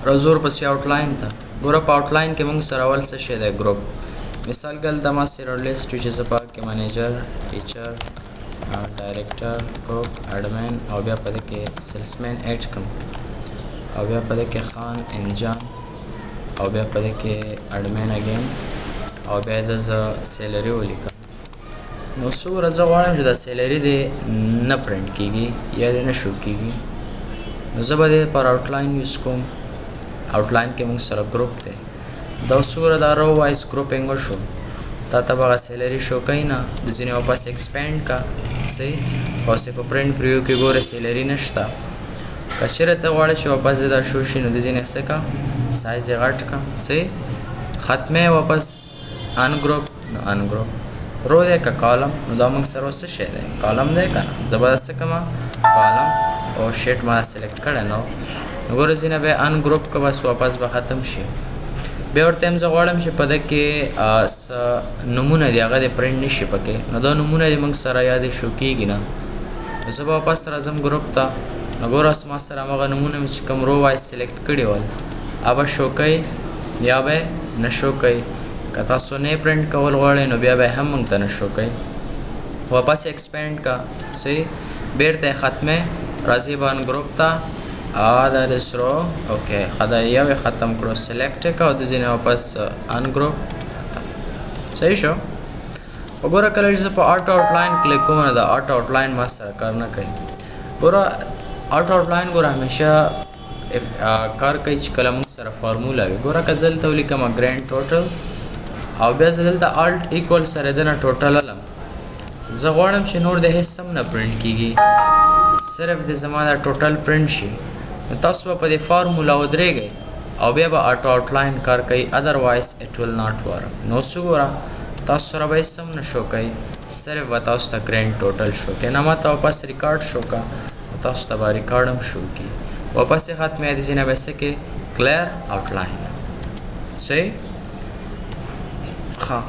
رزور پسې آوټلاین ته ګوره په آوټلاین کې موږ سره اول څه شی دی ګروپ مثال کې دلته ما سره لیست چې زه پکې منیجر ټیچر ډایرکټر کوک اډمن او بیا په دې کې سیلسمین ایډ کوم او بیا په دې کې خان انجان او بیا په دې کې اډمن اگین او بیا د سیلری ولیکم نو څو ورځې غواړم چې دا سیلری دې نه پرنټ کیږي یا دې نه شو کیږي نو زه به دې پر آوټلاین یوز کوم آوټلاین کې موږ سره ګروپ دی دا څو ورځې دا رو وایز ګروپینګ وشو تا ته به سیلری شو کوي نه د ځینې واپس ایکسپینډ کا صحیح او چې په پرنټ پریو کې ګوره سیلری نشته که چېرې ته غواړې چې واپس دا شو شي نو د ځینې څه کا سایز یې غټ کا صحیح ختمه واپس ان ګروپ نو ان ګروپ رو دی که کالم نو دا موږ سره څه شی دی کالم دی که نه زه به څه کوم کالم او شیټ ما سلیکټ کړی نو ګوره ځینې به ان ګروپ که بس واپس به ختم شي بیا ورته هم زه غواړم چې په ده کې څه نومونه دي هغه دې پرنټ نه شي پکې نو دا نومونه دې موږ سره یا دې شو کېږي نه نو زه به واپس راځم ګروپ ته نو ګوره ما سره همغه نومونه مې چې کوم رو وایز سلیکټ کړي ول هغه شو کوي یا به نه شو کوي که تاسو نه پرنټ کول غواړئ نو بیا به هم موږ ته نه شو کوي واپس ایکسپینډ کا صحیح بیرته ختمه راځي به ان ګروپ ته دا د سرو اوکې خدا یو ختم کړو سلیکټ کا او د ځینې واپس ان ګروپ ختم صحیح شو وګوره کله چې په آټو آوټلاین کلیک کوم دا آټو آوټلاین ما سره کار نه کوي ګوره آټو آوټلاین ګوره همیشه کار کوي چې کله موږ سره فارمولا وي ګوره که زه دلته ولیکم ګرینډ ټوټل او بیا زه دلته الټ ایکول سره د نه ټوټل علم زه غواړم چې نور د هیڅ هم نه پرنټ کیږي صرف د زما دا ټوټل پرنټ شي نو تاسو په دې فارمولا ودرېږئ او بیا به آټو آوټلاین کار کوي ادروایز اټ ول ناٹ ورک نو څه ګوره تاسو سره به هیڅ هم نه شو کوي صرف به تاسو ته ګرینډ ټوټل شو کوي نه ما ته واپس ریکارډ شو کا تاسو ته به ریکارډ هم شو کی واپس یې ختمې د ځینې به څه کې کلیر آوټلاین صحیح ښه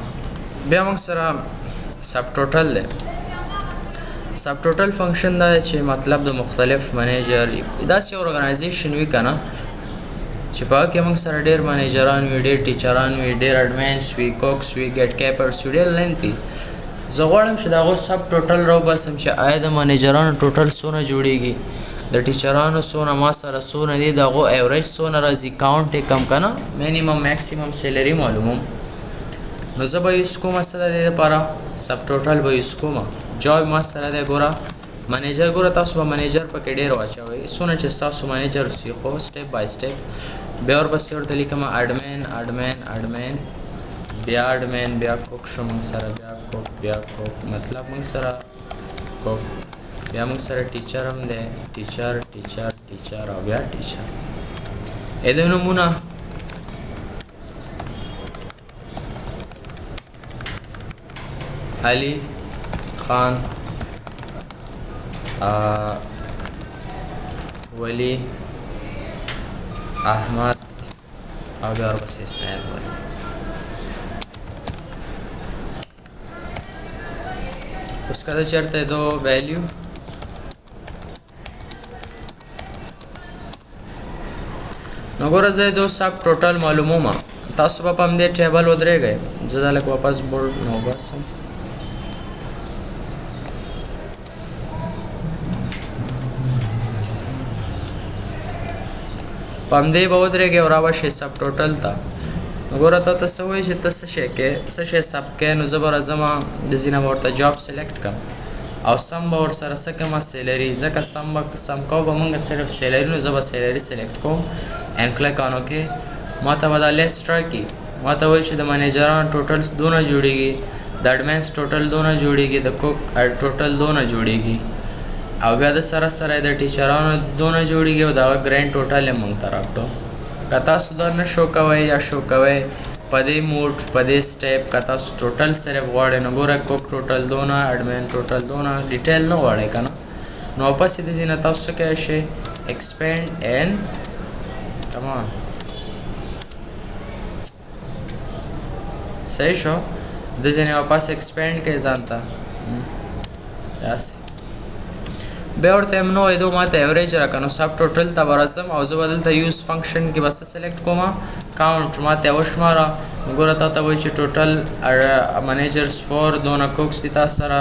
بیا موږ سره سب ټوټل دی سب ټوټل فنکشن دا چې مطلب د مختلف منیجر داسې یو ارګنایزیشن وي که نه چې په هغه کې موږ سره ډېر منیجران وي ډېر ټیچران وي ډېر اډمنس وي کوکس وي ګیټ کیپرس وي ډېر لینتي زه غواړم چې د هغو سب ټوټل راوباسم چې آیا د منیجرانو ټوټل څونه جوړیږي د ټیچرانو څونه ما سره څونه دي د هغو ایوریج څونه راځي کاونټ یې کم که نه مینیمم میکسیمم سیلري معلوموم نو زه به یوز کومه څه د دې دپاره سب ټوټل به یوز کومه جاب ما سره دی ګوره منیجر ګوره تاسو به منیجر پکې ډېر واچوئ څونه چې ستاسو منیجر سیخو سټیپ بای سټیپ بیا ورپسې ورته لیکم اډمن اډمن اډمن بیا اډمن بیا کوک شو موږ سره بیا کوک مطلب موږ سره کوک بیا موږ سره ټیچر هم دی ټیچر ټیچر ټیچر او بیا ټیچر د نومونه علي خان ولی احمد او بیا ورپسې صاحب ولی اوس که زه چېرته دو ویلیو نو ګوره زه دو سب ټوټل معلوموم تاسو به په همدې ټیبل ودرېږئ زه دا لږ واپس بورډ نه وباسم په همدې به ودرېږئ او رابشئ سب ټوټل ته نو ګوره تا ته څه وایي چې ته څه شی کې څه شی سب کې نو زه به راځم د ځینه به ورته جاب سلیکټ کړم او سم به ورسره څه کړم سیلري ځکه سم کوو به موږ صرف سیلري نو زه به سیلري سلیکټ کوم اینډ کلیک آن اوکې ما ته به دا لیست راکړي ما ته وایي چې د منیجرانو ټوټل دونه جوړېږي د اډمنس ټوټل دونه جوړېږي د کوک ټوټل دونه جوړېږي او بیا د سره سره د ټیچرانو دونه جوړېږي او د هغه ګرینډ ټوټل یې موږ ته راکړو که تاسو دا نه شو کوئ یا شو کوئ په دې موډ په دې سټیپ که تاسو ټوټل صرف غواړئ نو ګوره کوک ټوټل دونه اډمن ټوټل دونه ډیټیل نه غواړئ که نه نو واپس یې د ځینې تاسو څه کولی شئ ایکسپینډ اینډ کمان صحیح شو د ځینې واپس ایکسپینډ کوئ ځان ته داسې بیا ورته یم نو ایدو ماته ایوریج راکه نو سب ټوټل ته به راځم او زه به دلته یوز فنکشن کې به څه سلیکټ کوم کاونټ ماته یې وشماره نو ګوره تا ته وایي چې ټوټل منیجرز فور دونه کوکس دي تا سره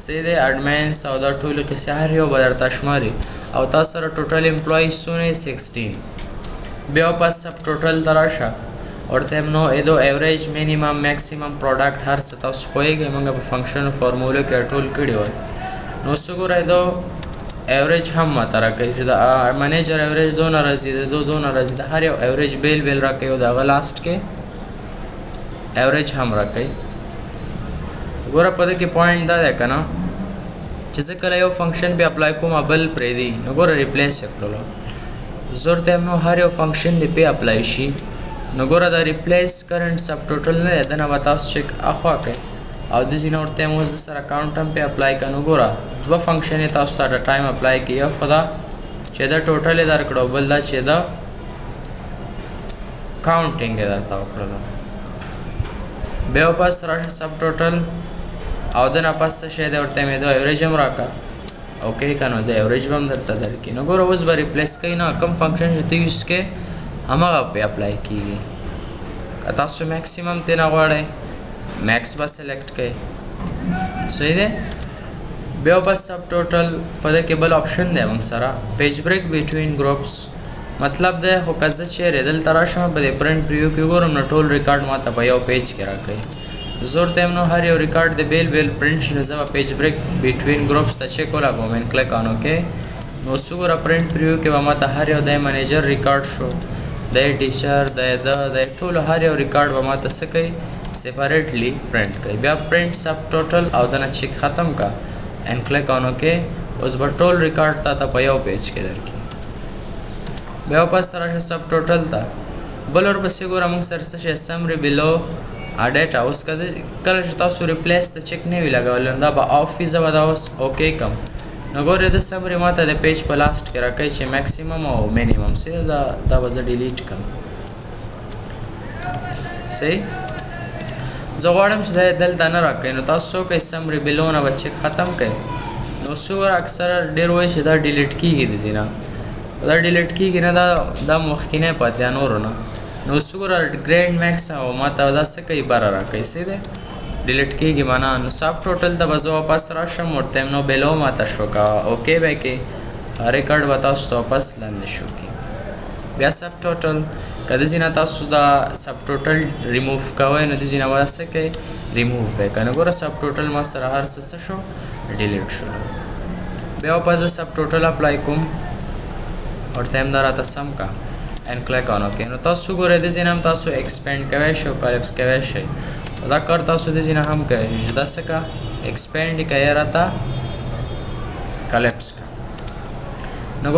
څه دی اډمنس او دا ټولې قصې هر یو به درته شماري او تا سره ټوټل امپلایز څونه 16 بیا واپس سب ټوټل ته راشه ورته یم نو ایدو ایوریج مینیمم میکسیمم پروډکټ هر څه تاسو پوهېږئ موږ په فنکشن فارمولو کې ټول کړي وای نو څه ګوره ایدو ایوریج هم ماته راکوي چې د منیجر ایوریج دونه راځي د دونه راځي د هر یو ایوریج بیل بیل راکوي او د هغه لاسټ کې ایوریج هم راکوي ګوره په دې کې پوینټ دا دی که نه چې زه کله یو فنکشن بیا اپلای کوم بل پرېږدي نو ګوره ریپلیس یې کړلو زه ورته یم نو هر یو فنکشن دې پې اپلای شي نو ګوره دا ریپلیس کرنټ سب ټوټل نه دی دنه به تاسو چیک اخوا کوئ او داسې نه ورته یم اوس د سره کاونټ هم پې اپلای کړه نو ګوره دوه فنکشن یې تاسو ته د ټایم اپلای کړي یو خو دا چې دا ټوټل یې درکړو بل دا چې دا کاونټینګ یې درته وکړلو بیا واپس راشه سب ټوټل او د نه پس څه شی دی ورته مې د ایوریج هم راکړه اوکې که نو د ایوریج به هم درته درکړي نو ګوره اوس به ریپلیس کوي نه کوم فنکشن چې ته یوز کې هماغه پې اپلای کېږي که تاسو میکسیمم ترې نه غواړئ میکس به سلیکټ کړئ صحیح دی بیا بس سب ټوټل په دې کې بل آپشن دی موږ سره پیج بریک بټوین ګروپس مطلب دی خو که زه چیرې دلته راشم په دې پرنټ پریو کې وګورم نو ټول ریکارډ ماته په یو پیج کې راکوي زه ورته یم نو هر یو ریکارډ د بیل بیل پرنټ شي نو زه به پیج بریک بټوین ګروپس ته چیک ولګوم اینډ کلیک آن اوکې نو څه ګوره پرنټ پریو کې به ماته هر یو دی منیجر ریکارډ شو دی ټیچر دی ټولو هر یو ریکارډ به ماته څه کوي سیپریټلی پرنټ کوي بیا پرنټ سب ټوټل او دنه چیک ختم کا اینډ کلیک آن اوکې اوس به ټول ریکارډ تا ته په یو پیج کې درکړي بیا واپس راشه سب ټوټل ته بل ورپسې ګوره موږ سره څه شی سمري بلو ډیټا اوس کله چې تاسو ریپلیس ته چیک نه وي لګولی دا به آف وي زه به دا اوس اوکې کړم نو ګورې د سمري ماته د پیج په لاسټ کې راکوي چې میکسیمم او مینیمم صحیح دا به زه ډیلیټ کړم صحیح زه غواړم چې دا دلته نه راکوي نو تاسو څه وکړئ سمري بلو نه به چیک ختم کړئ نو څه اکثره ډېر وایي چې دا ډیلیټ کېږي د ځینه دا ډیلیټ کېږي نه دا مخکینی پاتې نورو نه نو څه ګوره ګریډ میکس او ماته دا څه کوي بره راکوي صحیح دی ډیلیټ کېږي معنا نو سب ټوټل ته به زه واپس راشم ورته یم نو بلو ماته شو که اوکې به کې ریکارډ به تاسو ته واپس لاندې شو کې بیا سب ټوټل که داسې نه تاسو دا سب ټوټل ریموف کوئ نو داسې نه به څه کوئ ریموف به که نه ګوره سب ټوټل ما سره هر څه شو ډیلیټ شو بیا واپس زه سب ټوټل اپلای کوم ورته یم دا راته سم کا اینډ کلیک آن اوکې نو تاسو ګورئ داسې نه هم تاسو ایکسپینډ کوی شئ او کالپس کوی شئ دا کار تاسو داسې نه هم کوئ چې دا څه کا ایکسپینډ یې که یې راته کالپس کا نو